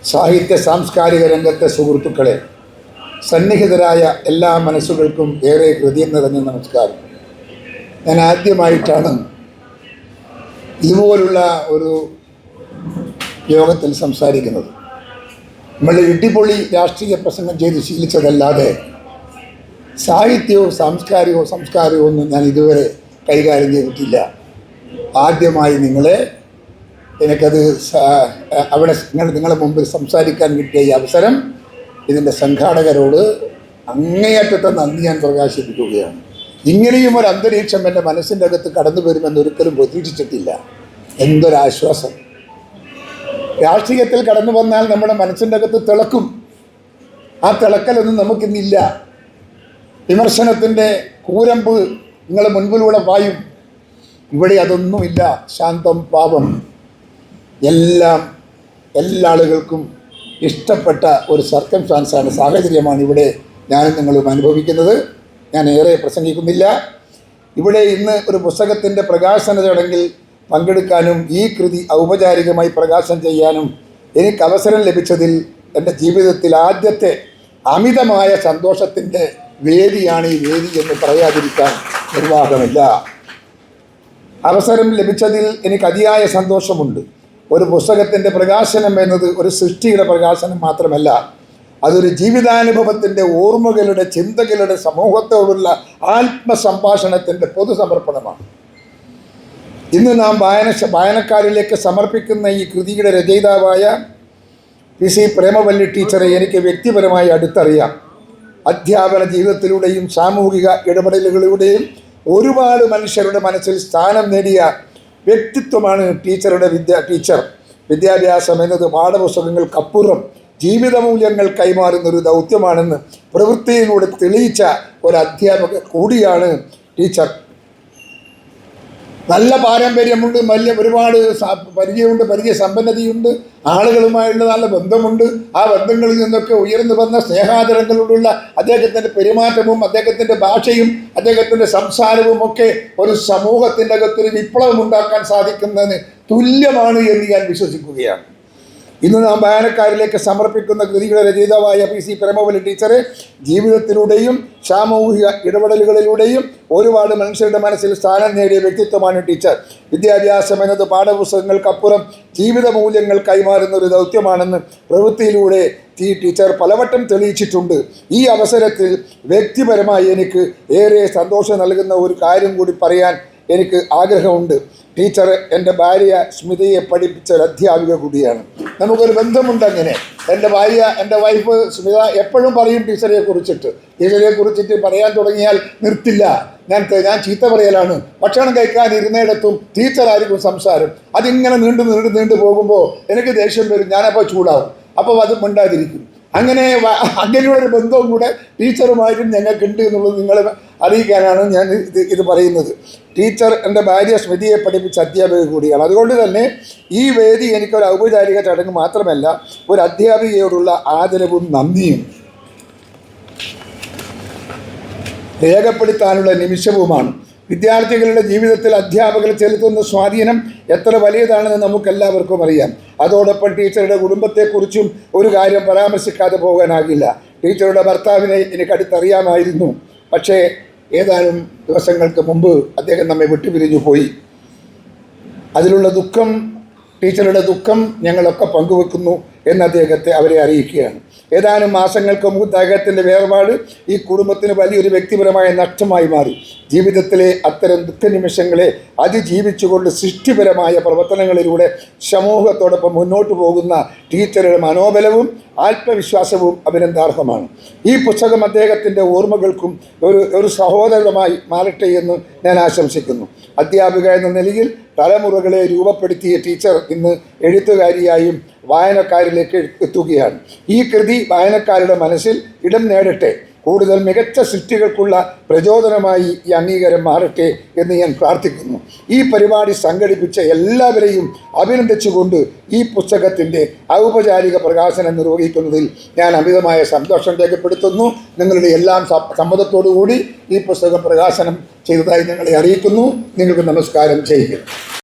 സാഹിത്യ സാംസ്കാരിക രംഗത്തെ സുഹൃത്തുക്കളെ, സന്നിഹിതരായ എല്ലാ മനസ്സുകൾക്കും ഏറെ ഹൃദയം നിറഞ്ഞ നമസ്കാരം. ഞാൻ ആദ്യമായിട്ടാണ് ഇതുപോലുള്ള ഒരു യോഗത്തിൽ സംസാരിക്കുന്നത്. നമ്മൾ ഇടിപൊളി രാഷ്ട്രീയ പ്രസംഗം ചെയ്ത് ശീലിച്ചതല്ലാതെ സാഹിത്യവും സംസ്കാരവും ഒന്നും ഞാൻ ഇതുവരെ കൈകാര്യം ചെയ്തിട്ടില്ല. ആദ്യമായി എനിക്കത് അവിടെ നിങ്ങളുടെ മുമ്പിൽ സംസാരിക്കാൻ കിട്ടിയ ഈ അവസരം ഇതിൻ്റെ സംഘാടകരോട് അങ്ങേയറ്റത്തെ നന്ദി ഞാൻ പ്രകാശിപ്പിക്കുകയാണ്. ഇങ്ങനെയും ഒരു അന്തരീക്ഷം എൻ്റെ മനസ്സിൻ്റെ അകത്ത് കടന്നു വരുമെന്ന് ഒരിക്കലും പ്രതീക്ഷിച്ചിട്ടില്ല. എന്തൊരാശ്വാസം! രാഷ്ട്രീയത്തിൽ കടന്നു വന്നാൽ നമ്മുടെ മനസ്സിൻ്റെ അകത്ത് തിളക്കും. ആ തിളക്കലൊന്നും നമുക്കിന്നില്ല. വിമർശനത്തിൻ്റെ കൂരമ്പ് നിങ്ങളുടെ മുൻപിലൂടെ പായും. ഇവിടെ അതൊന്നുമില്ല. ശാന്തം, പാപം, എല്ലാ ആളുകൾക്കും ഇഷ്ടപ്പെട്ട ഒരു സർക്കംസ്റ്റാൻസാണ്, സാഹചര്യമാണ് ഇവിടെ ഞാനും നിങ്ങളും അനുഭവിക്കുന്നത്. ഞാൻ ഏറെ പ്രസംഗിക്കുന്നില്ല. ഇവിടെ ഇന്ന് ഒരു പുസ്തകത്തിൻ്റെ പ്രകാശന ചടങ്ങിൽ പങ്കെടുക്കാനും ഈ കൃതി ഔപചാരികമായി പ്രകാശനം ചെയ്യാനും എനിക്ക് അവസരം ലഭിച്ചതിൽ എൻ്റെ ജീവിതത്തിൽ ആദ്യത്തെ അമിതമായ സന്തോഷത്തിൻ്റെ വേദിയാണ് ഈ വേദി എന്ന് പറയാതിരിക്കാൻ നിർവാഹമില്ല. അവസരം ലഭിച്ചതിൽ എനിക്ക് അതിയായ സന്തോഷമുണ്ട്. ഒരു പുസ്തകത്തിൻ്റെ പ്രകാശനം എന്നത് ഒരു സൃഷ്ടിയുടെ പ്രകാശനം മാത്രമല്ല, അതൊരു ജീവിതാനുഭവത്തിൻ്റെ, ഓർമ്മകളുടെ, ചിന്തകളുടെ, സമൂഹത്തോടുള്ള ആത്മസംഭാഷണത്തിൻ്റെ പൊതുസമർപ്പണമാണ്. ഇന്ന് നാം വായനക്കാരിലേക്ക് സമർപ്പിക്കുന്ന ഈ കൃതിയുടെ രചയിതാവായ PC പ്രേമവല്ലി ടീച്ചറെ എനിക്ക് വ്യക്തിപരമായി അടുത്തറിയാം. അധ്യാപന ജീവിതത്തിലൂടെയും സാമൂഹിക ഇടപെടലുകളിലൂടെയും ഒരുപാട് മനുഷ്യരുടെ മനസ്സിൽ സ്ഥാനം നേടിയ വ്യക്തിത്വമാണ് ടീച്ചർ. വിദ്യാഭ്യാസം എന്നത് പാഠപുസ്തകങ്ങൾക്കപ്പുറം ജീവിതമൂല്യങ്ങൾ കൈമാറുന്നൊരു ദൗത്യമാണെന്ന് പ്രവൃത്തിയിലൂടെ തെളിയിച്ച ഒരു അധ്യാപക കൂടിയാണ് ടീച്ചർ. നല്ല പാരമ്പര്യമുണ്ട്, ഒരുപാട് പരിചയമുണ്ട്, പരിചയസമ്പന്നതയുണ്ട്, ആളുകളുമായുള്ള നല്ല ബന്ധമുണ്ട്. ആ ബന്ധങ്ങളിൽ നിന്നൊക്കെ ഉയർന്നു വന്ന സ്നേഹാദരങ്ങളോടുള്ള അദ്ദേഹത്തിൻ്റെ പെരുമാറ്റവും അദ്ദേഹത്തിൻ്റെ ഭാഷയും അദ്ദേഹത്തിൻ്റെ സംസാരവും ഒക്കെ ഒരു സമൂഹത്തിൻ്റെ അകത്തൊരു വിപ്ലവം ഉണ്ടാക്കാൻ സാധിക്കുന്നതിന് തുല്യമാണ് എന്ന് ഞാൻ വിശ്വസിക്കുകയാണ്. ഇന്ന് നാം വായനക്കാരിലേക്ക് സമർപ്പിക്കുന്ന കൃതിയുടെ രചയിതാവായ PC പ്രേമവല്ലി ടീച്ചറെ ജീവിതത്തിലൂടെയും സാമൂഹിക ഇടപെടലുകളിലൂടെയും ഒരുപാട് മനുഷ്യരുടെ മനസ്സിൽ സ്ഥാനം നേടിയ വ്യക്തിത്വമാണ് ടീച്ചർ. വിദ്യാഭ്യാസം എന്നത് പാഠപുസ്തകങ്ങൾക്കപ്പുറം ജീവിത മൂല്യങ്ങൾ കൈമാറുന്ന ഒരു ദൗത്യമാണെന്ന് പ്രവൃത്തിയിലൂടെ ടീച്ചർ പലവട്ടം തെളിയിച്ചിട്ടുണ്ട്. ഈ അവസരത്തിൽ വ്യക്തിപരമായി എനിക്ക് ഏറെ സന്തോഷം നൽകുന്ന ഒരു കാര്യം കൂടി പറയാൻ എനിക്ക് ആഗ്രഹമുണ്ട്. ടീച്ചർ എൻ്റെ ഭാര്യ സ്മിതയെ പഠിപ്പിച്ച ഒരു അധ്യാപിക കൂടിയാണ്. നമുക്കൊരു ബന്ധമുണ്ട്. അങ്ങനെ എൻ്റെ വൈഫ് സ്മിത എപ്പോഴും പറയും ടീച്ചറെ കുറിച്ചിട്ട് പറയാൻ തുടങ്ങിയാൽ നിർത്തില്ല. ഞാൻ ചീത്ത പറയലാണ്. ഭക്ഷണം കഴിക്കാൻ ഇരുന്നിടത്തും ടീച്ചറായിരിക്കും സംസാരം. അതിങ്ങനെ നീണ്ടു പോകുമ്പോൾ എനിക്ക് ദേഷ്യം വരും. ഞാനപ്പോൾ ചൂടാവും. അപ്പോൾ അത് മിണ്ടാതിരിക്കും. അങ്ങനെയുള്ളൊരു ബന്ധവും കൂടെ ടീച്ചറുമായിട്ടും ഞങ്ങൾക്കുണ്ട് എന്നുള്ളത് നിങ്ങളെ അറിയിക്കാനാണ് ഞാൻ ഇത് പറയുന്നത്. ടീച്ചർ എൻ്റെ ഭാര്യ സ്മിതിയെ പഠിപ്പിച്ച അധ്യാപിക കൂടിയാണ്. അതുകൊണ്ട് തന്നെ ഈ വേദി എനിക്കൊരു ഔപചാരിക ചടങ്ങ് മാത്രമല്ല, ഒരു അധ്യാപികയോടുള്ള ആദരവും നന്ദിയും രേഖപ്പെടുത്താനുള്ള നിമിഷവുമാണ്. വിദ്യാർത്ഥികളുടെ ജീവിതത്തിൽ അധ്യാപകർ ചെലുത്തുന്ന സ്വാധീനം എത്ര വലിയതാണെന്ന് നമുക്കെല്ലാവർക്കും അറിയാം. അതോടൊപ്പം ടീച്ചറുടെ കുടുംബത്തെക്കുറിച്ചും ഒരു കാര്യം പരാമർശിക്കാതെ പോകാനാകില്ല. ടീച്ചറുടെ ഭർത്താവിനെ എനിക്ക് അടുത്തറിയാമായിരുന്നു. പക്ഷേ ഏതാനും ദിവസങ്ങൾക്ക് മുമ്പ് അദ്ദേഹം നമ്മെ വിട്ടുപിരിഞ്ഞു പോയി. അതിലുള്ള ടീച്ചറുടെ ദുഃഖം ഞങ്ങളൊക്കെ പങ്കുവെക്കുന്നു എന്ന് അവരെ അറിയിക്കുകയാണ്. ഏതാനും മാസങ്ങൾക്ക് മുമ്പ് അദ്ദേഹത്തിൻ്റെ വേർപാട് ഈ കുടുംബത്തിന് വലിയൊരു വ്യക്തിപരമായ നഷ്ടമായി മാറി. ജീവിതത്തിലെ അത്തരം ദുഃഖനിമിഷങ്ങളെ അതിജീവിച്ചുകൊണ്ട് സൃഷ്ടിപരമായ പ്രവർത്തനങ്ങളിലൂടെ സമൂഹത്തോടൊപ്പം മുന്നോട്ട് പോകുന്ന ടീച്ചറുടെ മനോബലവും ആത്മവിശ്വാസവും അഭിനന്ദാർഹമാണ്. ഈ പുസ്തകം അദ്ദേഹത്തിൻ്റെ ഓർമ്മകൾക്കും ഒരു സഹോദരമായി മാറട്ടെ എന്ന് ഞാൻ ആശംസിക്കുന്നു. അധ്യാപിക എന്ന നിലയിൽ തലമുറകളെ രൂപപ്പെടുത്തിയ ടീച്ചർ ഇന്ന് എഴുത്തുകാരിയായും വായനക്കാരിലേക്ക് എത്തുകയാണ്. ഈ കൃതി വായനക്കാരുടെ മനസ്സിൽ ഇടം നേടട്ടെ. കൂടുതൽ മികച്ച സൃഷ്ടികൾക്കുള്ള പ്രചോദനമായി ഈ അംഗീകാരം മാറട്ടെ എന്ന് ഞാൻ പ്രാർത്ഥിക്കുന്നു. ഈ പരിപാടി സംഘടിപ്പിച്ച എല്ലാവരെയും അഭിനന്ദിച്ചുകൊണ്ട് ഈ പുസ്തകത്തിൻ്റെ ഔപചാരിക പ്രകാശനം നിർവഹിക്കുന്നതിൽ ഞാൻ അമിതമായ സന്തോഷം രേഖപ്പെടുത്തുന്നു. നിങ്ങളുടെ എല്ലാം സമ്മതത്തോടുകൂടി ഈ പുസ്തകം പ്രകാശനം ചെയ്തതായി ഞങ്ങളെ അറിയിക്കുന്നു. നിങ്ങൾക്ക് നമസ്കാരം ചെയ്യുക.